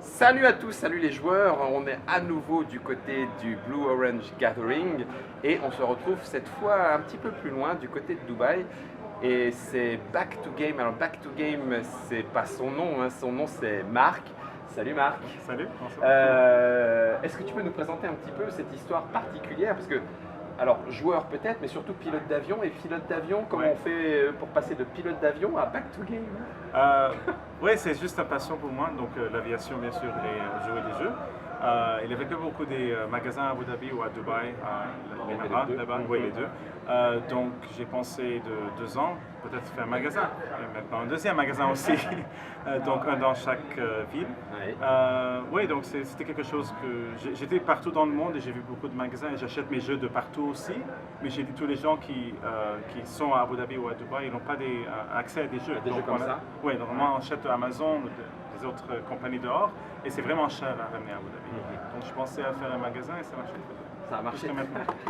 Salut à tous, salut les joueurs, on est à nouveau du côté du Blue Orange Gathering et on se retrouve cette fois un petit peu plus loin du côté de Dubaï et c'est Back to Game. Alors Back to Game, c'est pas son nom, son nom c'est Marc. Salut Marc. Salut, bonsoir. Est-ce que tu peux nous présenter un petit peu cette histoire particulière? Parce que, alors joueur peut-être, mais surtout pilote d'avion. Et pilote d'avion, comment on fait pour passer de pilote d'avion à Back to Game? Oui, c'est juste une passion pour moi, donc l'aviation bien sûr et jouer des jeux. Il y avait que beaucoup des magasins à Abu Dhabi ou à Dubaï, là-bas, oui, les deux. Donc j'ai pensé de 2 ans, peut-être faire un magasin, et maintenant un deuxième magasin aussi, donc un dans chaque ville. Oui, donc c'était quelque chose que j'étais partout dans le monde et j'ai vu beaucoup de magasins et j'achète mes jeux de partout aussi, mais j'ai dit tous les gens qui sont à Abu Dhabi ou à Dubaï, ils n'ont pas accès à des jeux. Des jeux comme ça? Oui, normalement on achète Amazon, des autres compagnies dehors, et c'est vraiment cher à ramener à Abu Dhabi. Donc je pensais à faire un magasin et ça marchait. Ça a marché.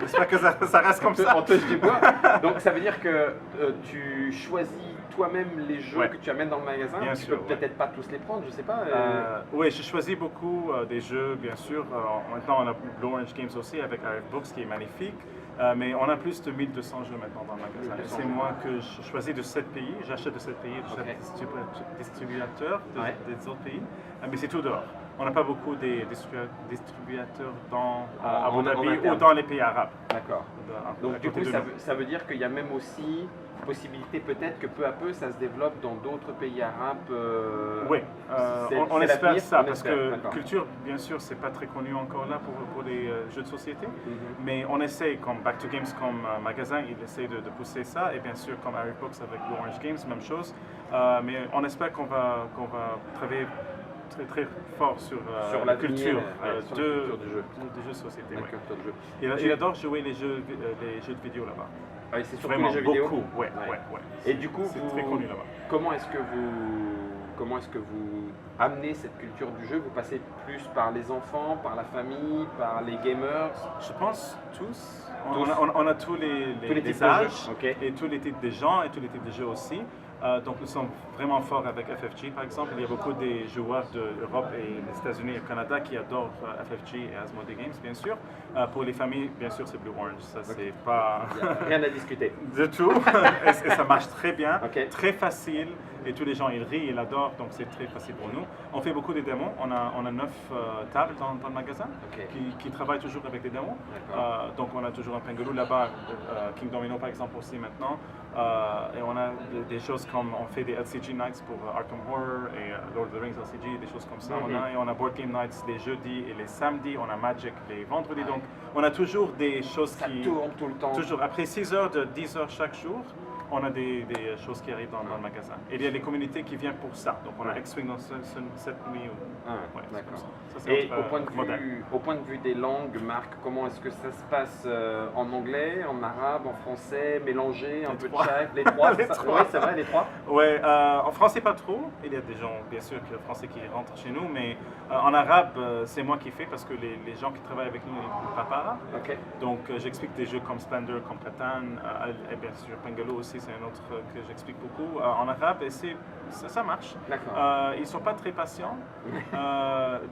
J'espère que ça reste comme ça. On touche du bois. Donc ça veut dire que tu choisis toi-même les jeux que tu amènes dans le magasin. Bien tu sûr, peux peut-être pas tous les prendre, je sais pas. Oui, j'ai choisi beaucoup des jeux, bien sûr. Maintenant, on a Blue Orange Games aussi avec Arif Books qui est magnifique. Mais on a plus de 1200 jeux maintenant dans le magasin. C'est moi que je choisis de 7 pays. J'achète de 7 pays, de 7 distributeurs des autres pays. Mais c'est tout dehors. On n'a pas beaucoup des distributeurs dans Abu Dhabi ou dans les pays arabes. D'accord. Donc du coup, ça veut dire qu'il y a même aussi possibilité peut-être que peu à peu ça se développe dans d'autres pays arabes. Oui, on espère ça parce que culture, culture, bien sûr, c'est pas très connu encore là pour les jeux de société, mais on essaye, comme Back to Games, comme magasin, il essaie de pousser ça, et bien sûr comme Harry Books avec Blue Orange Games, même chose. Mais on espère qu'on va travailler très fort sur la culture du jeu. des jeux de société. Ouais. Il adore jouer les jeux de vidéo là-bas. Ah oui, c'est surtout Vraiment les jeux vidéo. Beaucoup, ouais. Et du coup, c'est très connu là-bas. Comment est-ce que vous amenez cette culture du jeu? Vous passez plus par les enfants, par la famille, par les gamers? Je pense tous. On a tous les âges et tous les types de gens et tous les types de jeux aussi. Donc nous sommes vraiment forts avec FFG par exemple. Il y a beaucoup des joueurs d'Europe et des États-Unis et du Canada qui adorent FFG et Asmodee Games bien sûr. Pour les familles, bien sûr, c'est Blue Orange. Ça, c'est pas... Rien à discuter. Du tout. Et ça marche très bien, très facile. Et tous les gens, ils rient, ils adorent, donc c'est très facile pour nous. On fait beaucoup de démos. On a 9 tables dans le magasin qui travaillent toujours avec des démos. Donc on a toujours un Pengaloo là-bas, King Domino par exemple aussi maintenant. Et on a des choses comme, on fait des LCG Nights pour Arkham Horror et Lord of the Rings LCG, des choses comme ça. Et on a Board Game Nights les jeudis et les samedis. On a Magic les vendredis. Donc on a toujours des choses qui tourne tout le temps. Toujours. Après 6 heures de 10 heures chaque jour, on a des choses qui arrivent dans le magasin. Et il y a des communautés qui viennent pour ça. Donc on a X-Wing dans cette nuit. D'accord. Et au point de vue des langues, Marc, comment est-ce que ça se passe en anglais, en arabe, en français, mélangé, un peu de chaque? Les trois, Oui, c'est vrai, les trois? Oui, en français pas trop. Il y a des gens, bien sûr, français qui rentrent chez nous, mais en arabe, c'est moi qui fais parce que les gens qui travaillent avec nous, ils ne parlent pas arabe. Donc j'explique des jeux comme Splendor, comme Catan, et bien sûr Pengaloo aussi, c'est un autre que j'explique beaucoup en arabe, et ça marche. Ils ne sont pas très patients.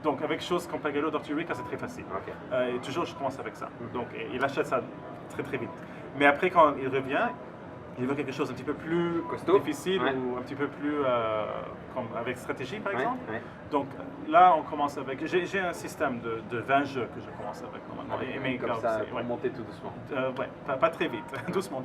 Donc avec choses comme Pengaloo, Dr. Rika, c'est très facile. Et toujours je commence avec ça. Donc il achète ça très vite. Mais après quand il revient, il veut quelque chose un petit peu plus difficile ou un petit peu plus comme avec stratégie par exemple. Donc là on commence avec, j'ai un système de 20 jeux que je commence avec normalement. Comme ça, pour monter tout doucement. Pas très vite, doucement.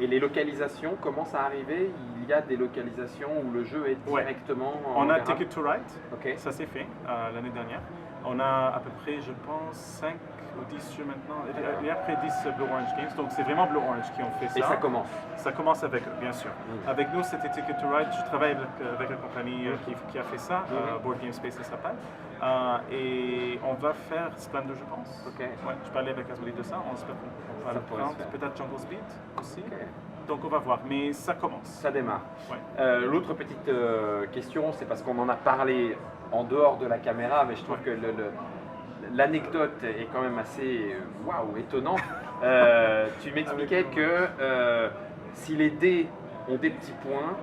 Et les localisations commencent à arriver? Il y a des localisations où le jeu est directement On a Ticket to Ride, ça c'est fait l'année dernière. On a à peu près, je pense, 5 ou 10 jeux maintenant. Il y a après 10 Blue Orange Games, donc c'est vraiment Blue Orange qui ont fait ça. Et ça commence? Ça commence avec eux, bien sûr. Avec nous, c'était Ticket to Ride. Je travaille avec la compagnie qui a fait ça, Board Game Space, ça s'appelle. Et on va faire Splendor, je pense. Je parlais avec Asmodee de ça. On espère qu'on va le prendre. Peut-être Jungle Speed aussi. Donc on va voir, mais ça commence. Ça démarre. L'autre petite question, c'est parce qu'on en a parlé en dehors de la caméra, mais je trouve que l'anecdote est quand même assez étonnante. Tu m'expliquais que si les dés ont des petits points,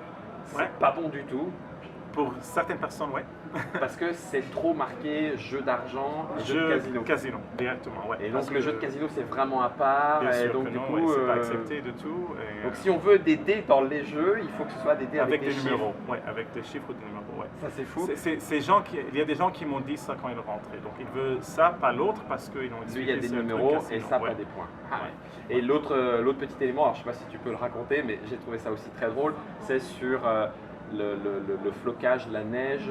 c'est pas bon du tout. Pour certaines personnes, oui. Parce que c'est trop marqué jeu d'argent, jeu de casino. Casino, directement, ouais. Et donc le jeu de casino, c'est vraiment à part. Bien sûr donc que du non, coup, c'est pas accepté du tout. Et, donc si on veut des dés dans les jeux, il faut que ce soit des dés avec des numéros. Ouais, avec des chiffres ou des numéros, ouais. Ça c'est fou. Il y a des gens qui m'ont dit ça quand ils rentraient. Donc ils veulent ça, pas l'autre, parce qu'ils ont expliqué. Lui, il y a des numéros et ça, pas des points. Ah, ouais. Et l'autre petit élément, alors je sais pas si tu peux le raconter, mais j'ai trouvé ça aussi très drôle, c'est sur le flocage, la neige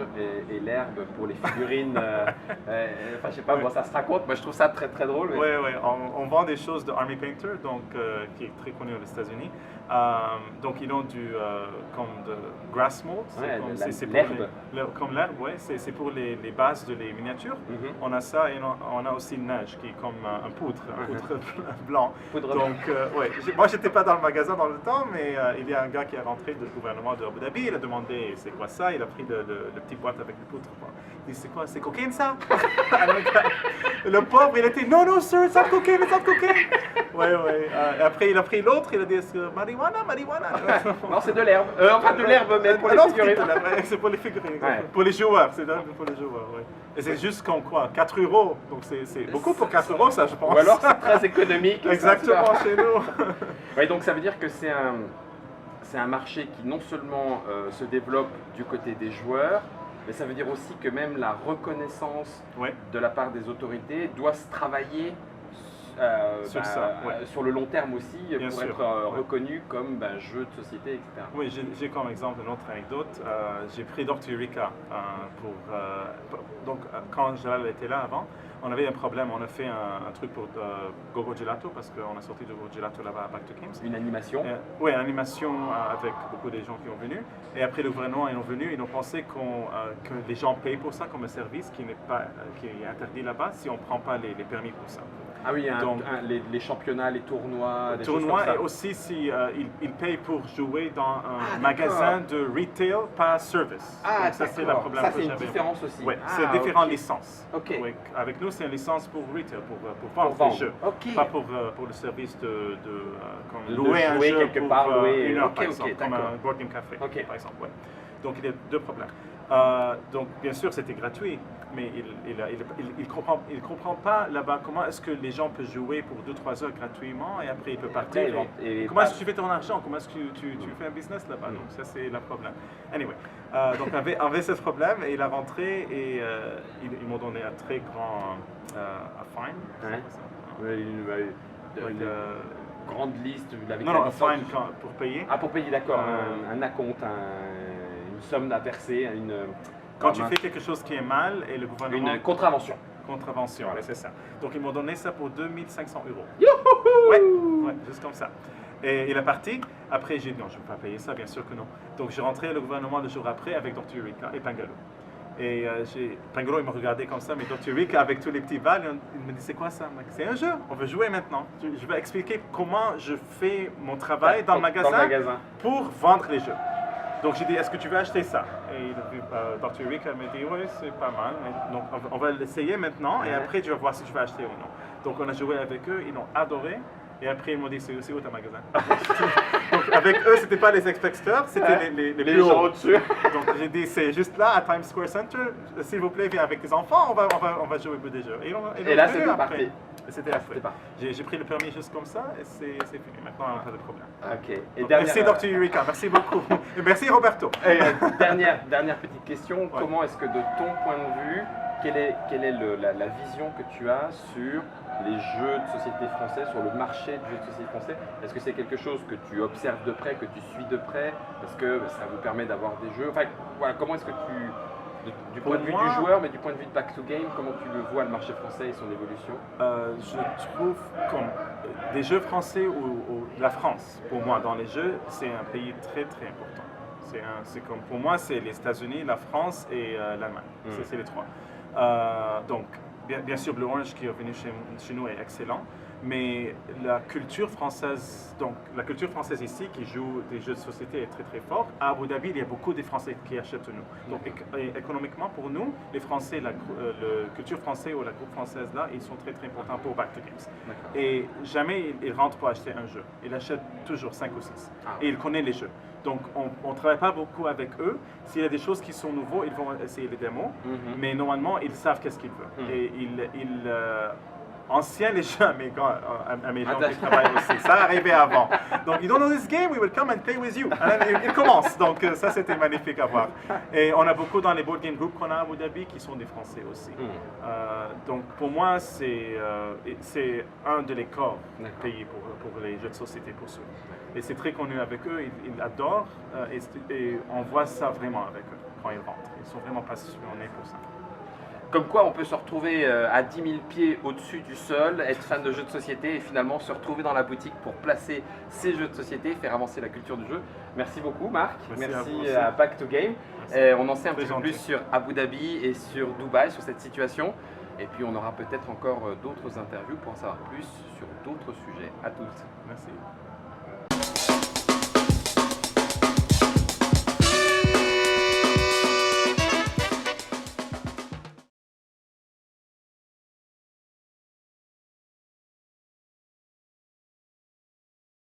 et l'herbe pour les figurines. Enfin, je sais pas, bon, ça se raconte. Moi, je trouve ça très très drôle. Oui, mais... on vend des choses de Army Painter, donc, qui est très connu aux États-Unis. Donc, ils ont comme de grass mold. C'est l'herbe. Comme l'herbe, oui. C'est pour les bases de les miniatures. On a ça et on a aussi une neige qui est comme un poudre blanc. Donc, moi, j'étais pas dans le magasin dans le temps, mais il y a un gars qui est rentré du gouvernement de Abu Dhabi. Il a demandé c'est quoi ça. Il a pris le petit boîte avec le poudre. Il dit c'est quoi? C'est cocaine ça? Le pauvre, il était non, sir, it's not cocaine, it's not cocaine. Ouais. Après, il a pris l'autre. Il a dit marijuana. Non, c'est de l'herbe. Enfin, de l'herbe, mais pour les figurines. C'est pour les figurines. Pour les joueurs, c'est pour les joueurs, oui. Et c'est juste comme quoi 4 €. Donc c'est beaucoup pour 4 €, ça, je pense. Ou alors c'est très économique. Exactement, chez nous. Oui, donc ça veut dire que c'est un marché qui non seulement se développe du côté des joueurs, mais ça veut dire aussi que même la reconnaissance de la part des autorités doit se travailler sur le long terme aussi, pour être reconnu comme jeu de société, etc. Oui, j'ai comme exemple une autre anecdote. J'ai pris Dr. Eureka donc quand Jalal était là avant, on avait un problème. On a fait un truc pour Gogo Gelato, parce qu'on a sorti Gogo Gelato là-bas à Back to Games. Une animation. Oui, une animation avec beaucoup de gens qui ont venu. Et après le gouvernement, ils ont venu, ils ont pensé que les gens payent pour ça comme un service qui est interdit là-bas si on ne prend pas les permis pour ça. Ah oui, donc, les championnats, les tournois, des choses comme ça. Et aussi si ils payent pour jouer dans un magasin de retail, pas service. Ah, donc, ça c'est le problème. Ça c'est une différence aussi. Oui, c'est différentes licences. Okay. Oui, avec nous, c'est une licence pour retail, pour vendre des jeux, pas pour le service de louer un jeu quelque part, louer une heure, par exemple, comme un board game café, par exemple. Ouais. Donc il y a deux problèmes. Donc bien sûr c'était gratuit, mais il comprend pas là-bas comment est-ce que les gens peuvent jouer pour 2-3 heures gratuitement et après ils peuvent partir. Comment est-ce que tu fais ton argent? Comment est-ce que tu fais un business là-bas? Donc ça c'est le problème. Anyway, donc on avait ce problème et il a rentré et ils m'ont donné un très grand fine. Une grande liste avec un fine pour payer. Ah, pour payer, d'accord. Un acompte, une somme à verser. Quand tu fais quelque chose qui est mal et le gouvernement... Une contravention. Contravention, voilà, c'est ça. Donc ils m'ont donné ça pour 2500 €. Youhou! Ouais, juste comme ça. Et il est parti. Après, j'ai dit non, je ne peux pas payer ça, bien sûr que non. Donc j'ai rentré le gouvernement le jour après avec Dr. Eureka et Pangalo. Et Pangalo, il m'a regardé comme ça, mais Dr. Eureka avec tous les petits balles, il me dit c'est quoi ça? C'est un jeu, on veut jouer maintenant. Je vais expliquer comment je fais mon travail dans le magasin pour vendre les jeux. Donc j'ai dit, est-ce que tu veux acheter ça? Et Dr. Eureka m'a dit, oui, c'est pas mal. Donc on va l'essayer maintenant et après tu vas voir si tu veux acheter ou non. Donc on a joué avec eux, ils l'ont adoré. Et après ils m'ont dit, c'est où ta magasin? Donc avec eux, c'était pas les expecteurs, c'était les gens au-dessus. Donc j'ai dit, c'est juste là à Times Square Center, s'il vous plaît, viens avec tes enfants, on va jouer au bout des jeux. Et là c'était parti. C'était après. J'ai pris le permis juste comme ça et c'est fini. Maintenant, on n'a pas de problème. Ok. Donc, merci Dr. Eureka, merci beaucoup. Et merci Roberto. Et, dernière petite question. Comment est-ce que de ton point de vue, quelle est la vision que tu as sur les jeux de société français, sur le marché de jeux de société français? Est-ce que c'est quelque chose que tu observes de près, que tu suis de près? Parce que ça vous permet d'avoir des jeux. Enfin, voilà, comment est-ce que du point de vue du joueur, mais du point de vue de Back to Game, comment tu le vois, le marché français et son évolution? Je trouve comme des jeux français ou la France, pour moi, dans les jeux, c'est un pays très très important. C'est comme, pour moi, c'est les États-Unis, la France et l'Allemagne. C'est les trois. Donc, bien sûr, Blue Orange qui est venu chez nous est excellent, Mais la culture française, donc la culture française ici qui joue des jeux de société est très très forte. À Abu Dhabi, il y a beaucoup de Français qui achètent nous. Donc économiquement pour nous, les Français, la culture française ou la groupe française là, ils sont très très importants pour Back to Games. Et jamais ils rentrent pour acheter un jeu. Ils achètent toujours 5 ou 6. Et ils connaissent les jeux. Donc, on ne travaille pas beaucoup avec eux. S'il y a des choses qui sont nouveaux, ils vont essayer les démos. Mais normalement, ils savent qu'est-ce qu'ils veulent. Et anciens les gens, mais à mes gens qui travaillent aussi, ça arrivait avant. Donc, you don't know this game, we will come and play with you. Ils commencent. Donc, ça, c'était magnifique à voir. Et on a beaucoup dans les board game groups qu'on a à Abu Dhabi qui sont des Français aussi. Donc, pour moi, c'est un de les corps pays pour les jeux de société pour ceux. Et c'est très connu avec eux, ils adorent et on voit ça vraiment avec eux quand ils rentrent. Ils sont vraiment passionnés pour ça. Comme quoi on peut se retrouver à 10 000 pieds au-dessus du sol, être fan de jeux de société et finalement se retrouver dans la boutique pour placer ces jeux de société, faire avancer la culture du jeu. Merci beaucoup Marc, merci à Back to Game. On en sait un petit peu plus sur Abu Dhabi et sur Dubaï, sur cette situation. Et puis on aura peut-être encore d'autres interviews pour en savoir plus sur d'autres sujets. À tous. Merci.